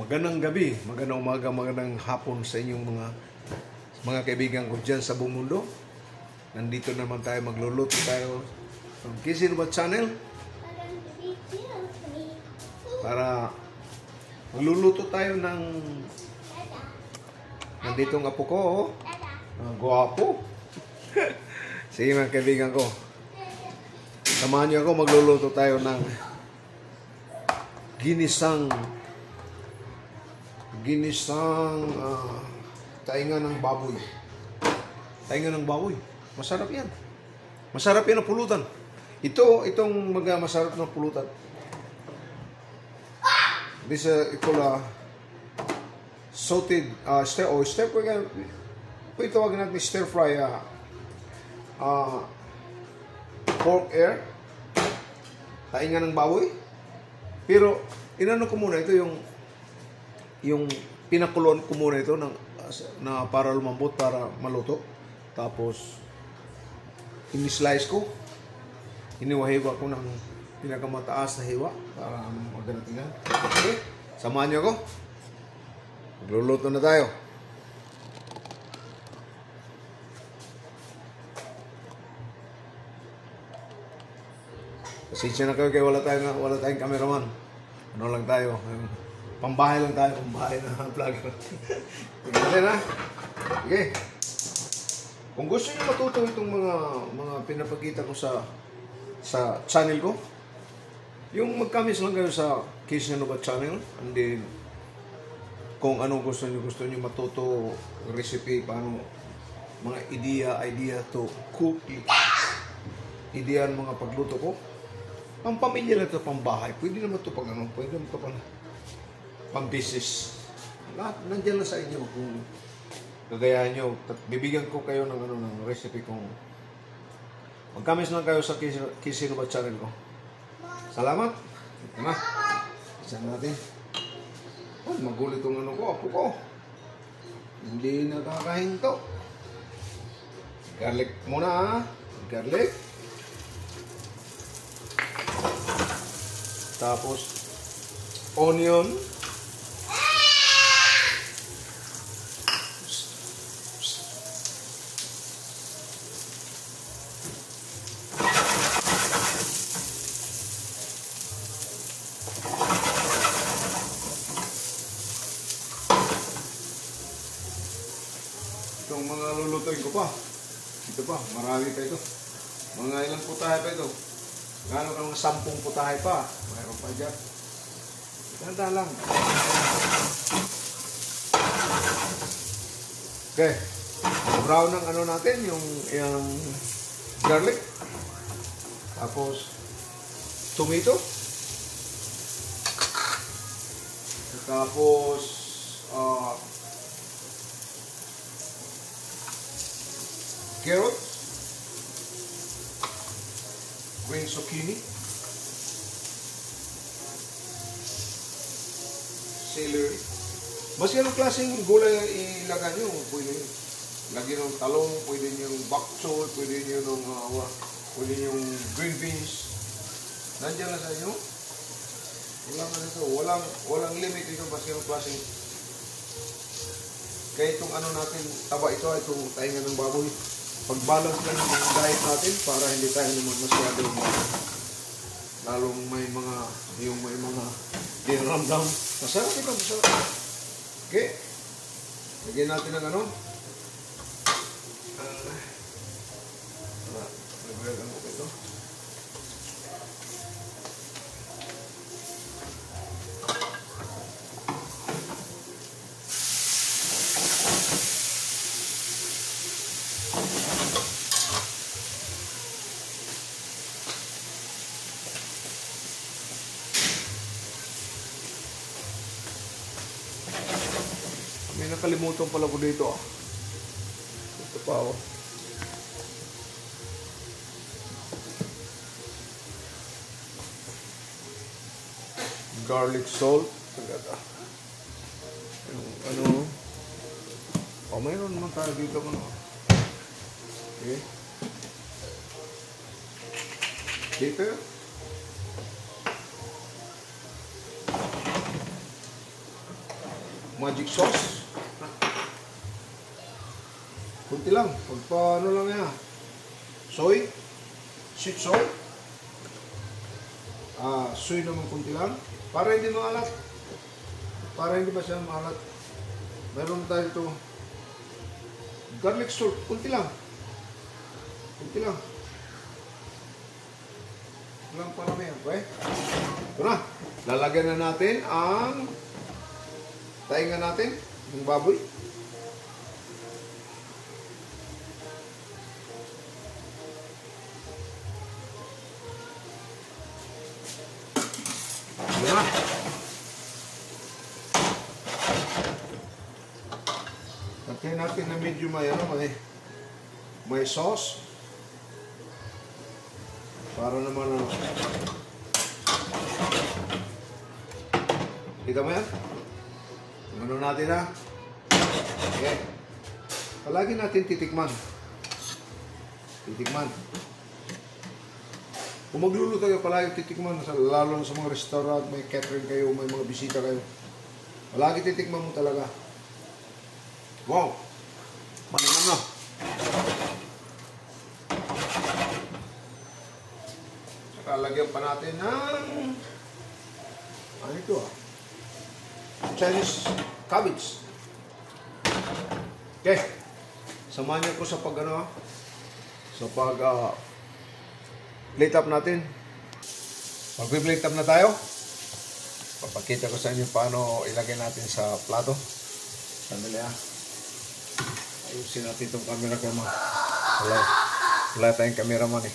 Magandang gabi, magandang umaga, magandang hapon sa inyong mga kaibigan ko dyan sa buong mundo. Nandito naman tayo, magluluto tayo from Kissing Ba Channel. Para magluluto tayo ng nandito ang apo ko, oh. Guwapo. Sige mga kaibigan ko, samahan niyo ako, magluluto tayo ng ginisang tainga ng baboy. Tainga ng baboy. Masarap yan. Masarap yan ang pulutan. Itong masarap na pulutan. This ito la sauteed stir fry. Ito tawagin natin stir fry pork air. Tainga ng baboy. Pero inano ko muna ito yung pinakulon ko muna ito na para lumambot, para maluto. Tapos in-slice ko. Hiniwa-hiwa ko ng pinakamataas na hiwa para maganda tingnan. Okay, samahan niyo ako. Magluluto na tayo. Pasensya na kayo kaya wala tayong cameraman. Ano lang tayo? Pambahay lang tayo, pambahay na vlogger. Tingnan natin ha. Okay. Kung gusto niyo matuto itong mga pinapakita ko sa channel ko, yung mag-comments lang kayo sa Kissing Ba Channel, and then kung ano gusto niyo matuto recipe, paano mga idea to cook, idean mga pagluto ko. Ang pamilya lang ito, pambahay. Pwede naman ito pwede naman ito pang-business. Lahat, nandiyan lang sa inyo kung gagayahan nyo. Bibigyan ko kayo ng recipe kung mag-comments lang kayo sa Kissing Ba Channel ko. Salamat. Ito na. Isa natin. Oh, magulit itong apo ko. Hindi nakakahinto. Garlic muna ha. Garlic. Tapos onion. Itong mga lulutuin ko pa. Ito pa, marami pa ito. Mga ilang putahe pa ito. Gano'n kang 10 putahe pa. Mayroon pa dyan. Ganda lang. Okay. Brown ng ano natin, yung garlic. Tapos, tomato. Tapos, carrot. Green zucchini. Celery. Mas ganong klaseng gulay ilagay nyo. Pwede nyo. Lagyan ng talong, pwede nyo yung bok choy, pwede nyo yung green beans. Nandiyan lang sa inyo. Walang limit ito. Mas ganong klaseng. Kaya itong ano natin, taba ito, itong tainga ng baboy. Pag-balance lang ng diet natin para hindi tayo naman masyado lalong may mga dinaramdam. Masarap ito, masarap. Okay. Lagyan natin ng ano. Naglagan ko ito. May nakalimutan pala ko dito. Ito pa oh. Garlic salt. Ano? Oh, mayroon naman tayo dito. Okay. Dito. magic sauce. Kunti lang. Pagpa ano lang yan. Soy. Sweet soy. Soy naman kunti lang. Para hindi maalat. Para hindi ba siya maalat. Meron tayo ito. Garlic salt. Kunti lang. Kunti lang. Walang parami. Okay? Ito na. Lalagyan na natin ang tainga natin. Yung baboy. Ito na. Lagyan natin na medyo may sauce. Para naman kita mo yan? Ano natin na? Okay. Palagi natin titikman. Titikman. Kung magluluto kayo, palagi titikman. Lalo sa mga restaurant, may catering kayo, may mga bisita kayo. Palagi titikman mo talaga. Wow! Maninam na. Saka lagyan pa natin ng ano ito Chinese cabbage. Okay. Samahan niyo ko sa pag plate up natin. Mag-plate up na tayo. Papakita ko sa inyo paano ilagay natin sa plato. Sandali ayusin natin itong camera ko mga. Wala tayong cameraman eh.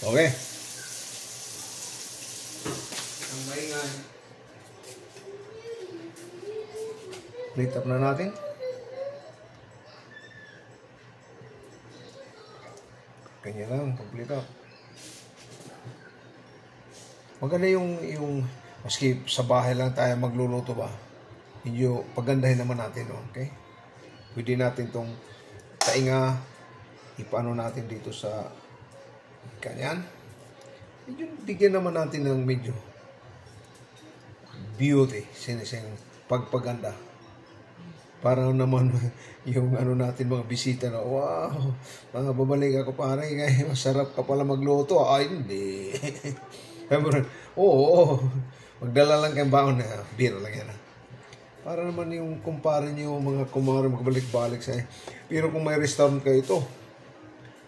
Okay. Ang maingay. Plate up na natin. Kanya lang, pag-plate up. Maganda yung maski sa bahay lang tayo magluluto ba. Medyo pagandahin naman natin, okay? Pwede natin tong tainga ipano natin dito sa kanyan. Medyo bigyan naman natin ng medyo beauty, sinising pagpaganda. Para naman yung natin mga bisita na, wow, mga babalik ako pare, masarap ka pala magluto. Ay, hindi. Oo, magdala lang kayong baon na beer lang yan. Para naman yung kumpare nyo, mga kumare, magbalik-balik sa pero kung may restaurant kayo ito,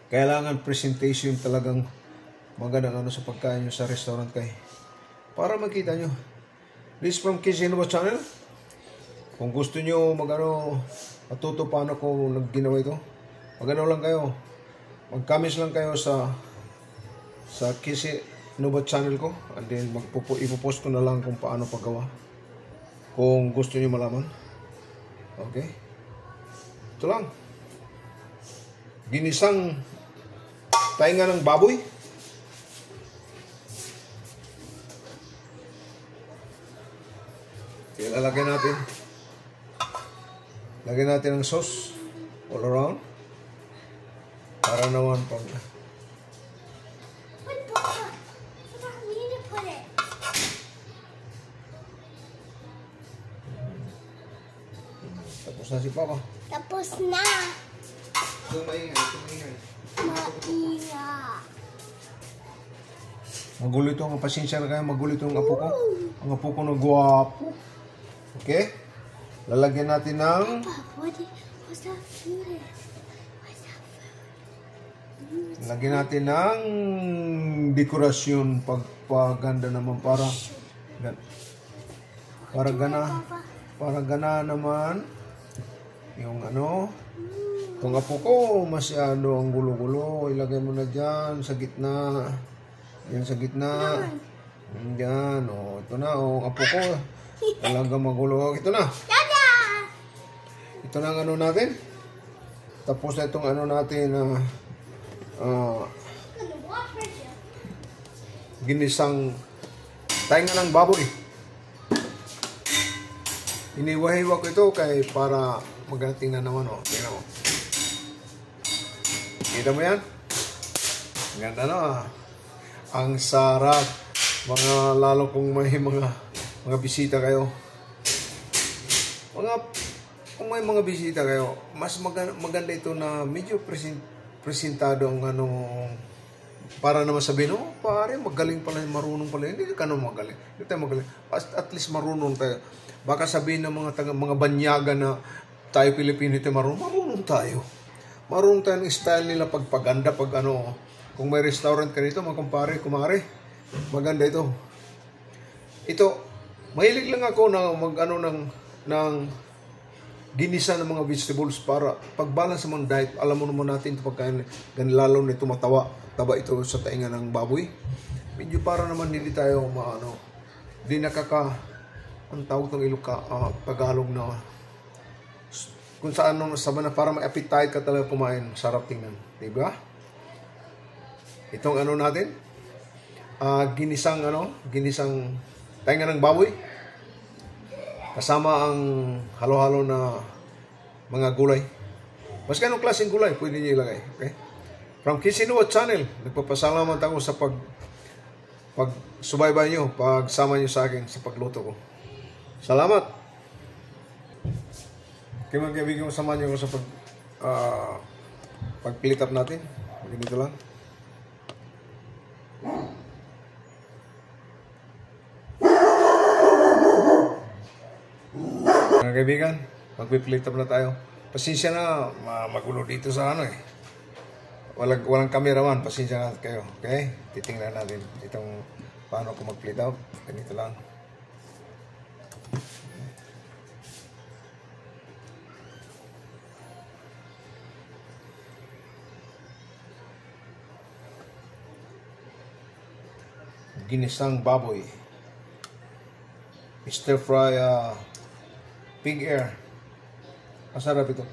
kailangan presentation talagang magandang sa pagkain nyo sa restaurant kayo. Para makita nyo. This from Kisinova Channel. Kung gusto nyo matuto paano ko nagginawa ito, lang kayo. Mag-comments lang kayo sa Kisinova Channel ko. And then ipopost ko na lang kung paano paggawa. Kung gusto nyo malaman. Okay. Ito lang. Ginisang tainga ng baboy. Kaya lalagyan natin. Lagyan natin ng sauce all around. Para naman pag tapos na si Papa. Tapos na. Tumaingay. Maingay. Magulo ito. Ang pasensya na kayo. Magulo ito ang apo ko. Ang apo ko na guwapo. Okay? Lalagyan natin ng What's that food? lagyan natin ng dekorasyon pagpaganda naman para gana naman yung itong apo ko masyado ang gulo-gulo. Ilagay mo na dyan sa gitna. Yan sa gitna. Yan. Ito na. Apo ko. Talagang magulo. Ito na. Ito na ang natin. Tapos na itong natin ginisang tainga ng baboy. Iniwahiwa ko ito para magating na naman. Tingnan mo. Kita mo yan? Ganda na. Ang sarap. Lalo kung may mga bisita kayo. Kung may mga bisita kayo, mas maganda ito na medyo presentado ang para naman sabihin, oh, pare, magaling pala, marunong pala. Hindi ka naman magaling. Hindi tayo magaling. At least marunong tayo. Baka sabihin ng mga banyaga na tayo Pilipino, ito marunong tayo. Marunong tayo ng style nila pagpaganda, kung may restaurant ka dito, kumare, maganda ito. Ito, mahilig lang ako na ng ginisa ng mga vegetables para pag-balance ng diet. Alam mo naman natin ito pagkain, lalo na ito taba ito sa tainga ng baboy. Medyo para naman hindi tayo hindi ang tawag ng Tagalog na kung saan sabi na para may appetite ka talaga kumain, sarap tingnan, di ba? Itong natin, ginisang tainga ng baboy. Kasama ang halo-halo na mga gulay. Mas anong klaseng gulay, pwede niyo ilagay. Okay? From Kisinuwa Channel, nagpapasalamat ako sa pagsubaybay nyo, pagsama nyo sa akin sa pagluto ko. Salamat! Kaya mga kaibigan, samahan nyo ako sa pag-plate up natin. Ganito lang. Mga kaibigan, mag-plate up na tayo. Pasensya na, magulo dito sa walang cameraman, pasensya na kayo. Okay? Titingnan natin itong paano ko mag-plate up. Ganito lang. Ginisang baboy. Stir fry pig ear. Masarap ito.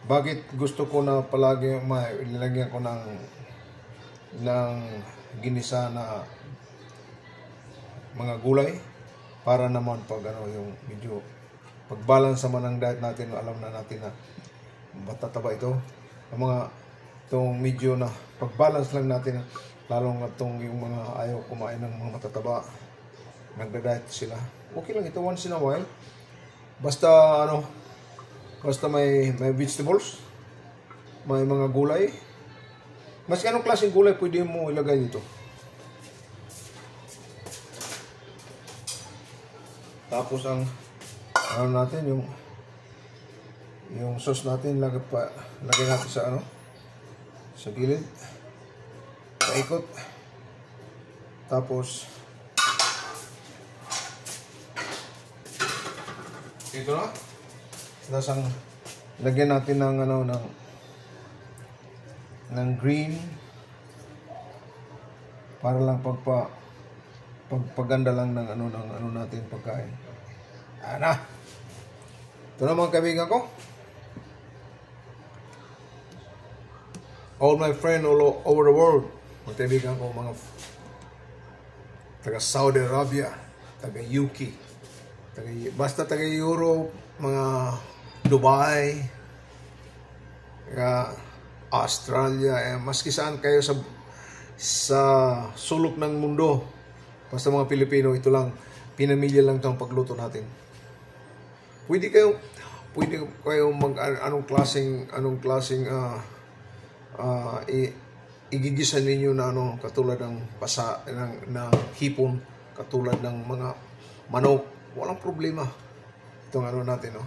Bakit gusto ko na palagi ilagyan ko ng ginisa na mga gulay para naman pag yung medyo pag-balance naman ng diet natin, alam na natin na matataba ito. Itong medyo na pag-balance lang natin, lalong yung mga ayaw kumain ng mga matataba, nagda-diet sila. Okay lang ito once in a while. Basta may vegetables, may mga gulay. Mas anong klaseng gulay pwede mo ilagay dito. Tapos ang natin yung sauce natin lagay natin sa gilid. Paikot. Tapos ito na. Tapos lagyan natin ng green para lang pagpaganda lang ng natin pagkain. Ito na mga kaibigan ko. All my friends all over the world. Mga kaibigan ko, mga taga Saudi Arabia, taga UK, basta taga Europe, mga Dubai, Australia, maski saan kayo sa sulok ng mundo, basta mga Pilipino, ito lang, pinamilya lang itong pagluto natin. Pwede kayo anong klaseng igigisa ninyo na katulad ng ng hipon, katulad ng mga manok, walang problema. Itong natin,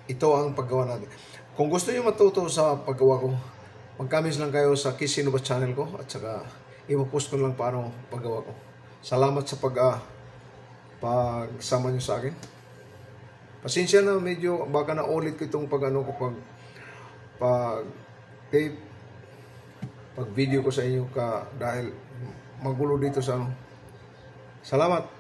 ito ang paggawa natin. Kung gusto niyo matuto sa paggawa ko, mag-comments lang kayo sa Kisinuwa Channel ko at saka ipopost ko lang paano paggawa ko. Salamat sa pagsama niyo sa akin. Pasensya na, medyo baka na ulit ko itong tape, pag video ko sa inyo dahil magulo dito sa Salamat.